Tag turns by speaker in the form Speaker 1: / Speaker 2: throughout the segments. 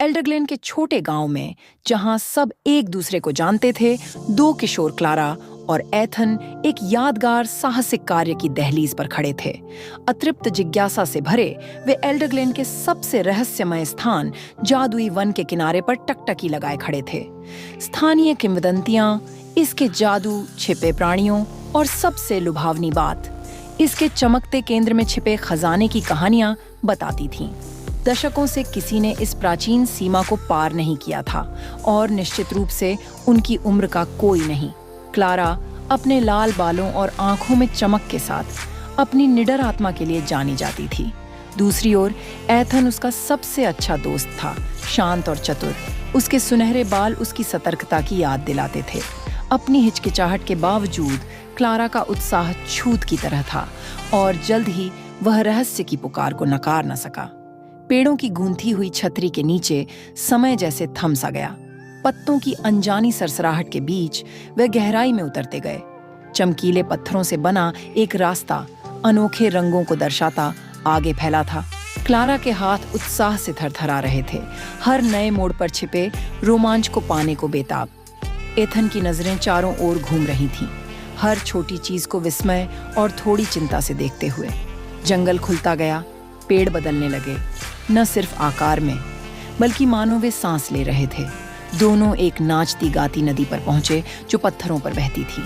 Speaker 1: एल्डरग्लेन के छोटे गांव में, जहां सब एक दूसरे को जानते थे, दो किशोर क्लारा और एथन एक यादगार साहसिक कार्य की दहलीज पर खड़े थे। अतृप्त जिज्ञासा से भरे वे एल्डरग्लेन के सबसे रहस्यमय स्थान जादुई वन के किनारे पर टकटकी लगाए खड़े थे। स्थानीय किंवदंतियां, इसके जादू, छिपे प्राणियों और सबसे लुभावनी बात, इसके चमकते केंद्र में छिपे खजाने की कहानियां बताती थीं। दशकों से किसी ने इस प्राचीन सीमा को पार नहीं किया था और निश्चित रूप से उनकी उम्र का कोई नहीं। क्लारा अपने लाल बालों और आंखों में चमक के साथ अपनी निडर आत्मा के लिए जानी जाती थी। दूसरी ओर एथन उसका सबसे अच्छा दोस्त था, शांत और चतुर। उसके सुनहरे बाल उसकी सतर्कता की याद दिलाते थे। अपनी हिचकिचाहट के बावजूद क्लारा का उत्साह छूत की तरह था और जल्द ही वह रहस्य की पुकार को नकार न सका। पेड़ों की गूंथी हुई छतरी के नीचे समय जैसे थम सा गया। पत्तों की अनजानी सरसराहट के बीच वे गहराई में उतरते गए। चमकीले पत्थरों से बना एक रास्ता अनोखे रंगों को दर्शाता आगे फैला था। क्लारा के हाथ उत्साह से थरथरा रहे थे, हर नए मोड़ पर छिपे रोमांच को पाने को बेताब। एथन की नजरें चारों ओर घूम रही थीं, हर छोटी चीज को विस्मय और थोड़ी चिंता से देखते हुए। जंगल खुलता गया, पेड़ बदलने लगे, न सिर्फ आकार में बल्कि मानो वे सांस ले रहे थे। दोनों एक नाचती गाती नदी पर पहुंचे जो पत्थरों पर बहती थी।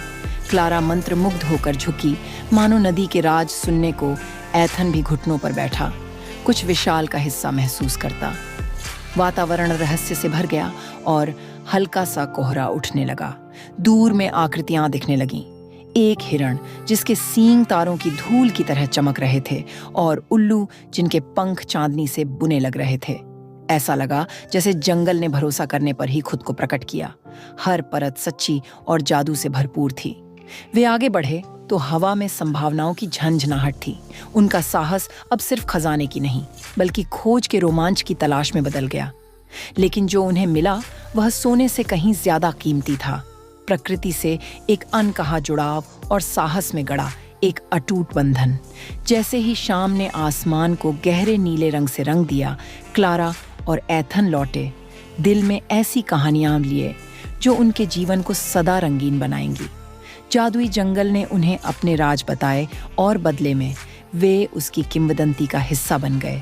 Speaker 1: क्लारा मंत्रमुग्ध होकर झुकी, मानो नदी के राज सुनने को। एथन भी घुटनों पर बैठा, कुछ विशाल का हिस्सा महसूस करता। वातावरण रहस्य से भर गया और हल्का सा कोहरा उठने लगा। दूर में आकृतियां दिखने लगीं। एक हिरण जिसके सींग तारों की धूल की तरह चमक रहे थे और उल्लू जिनके पंख चांदनी से बुने लग रहे थे। ऐसा लगा जैसे जंगल ने भरोसा करने पर ही खुद को प्रकट किया। हर परत सच्ची और जादू से भरपूर थी। वे आगे बढ़े तो हवा में संभावनाओं की झंझनाहट थी। उनका साहस अब सिर्फ खजाने की नहीं बल्कि खोज के रोमांच की तलाश में बदल गया। लेकिन जो उन्हें मिला वह सोने से कहीं ज्यादा कीमती था। प्रकृति से एक अनकहा जुड़ाव और साहस में गड़ा एक अटूट बंधन। जैसे ही शाम ने आसमान को गहरे नीले रंग से रंग दिया, क्लारा और एथन लौटे, दिल में ऐसी कहानियां लिए जो उनके जीवन को सदा रंगीन बनाएंगी। जादुई जंगल ने उन्हें अपने राज बताए और बदले में वे उसकी किंवदंती का हिस्सा बन गए।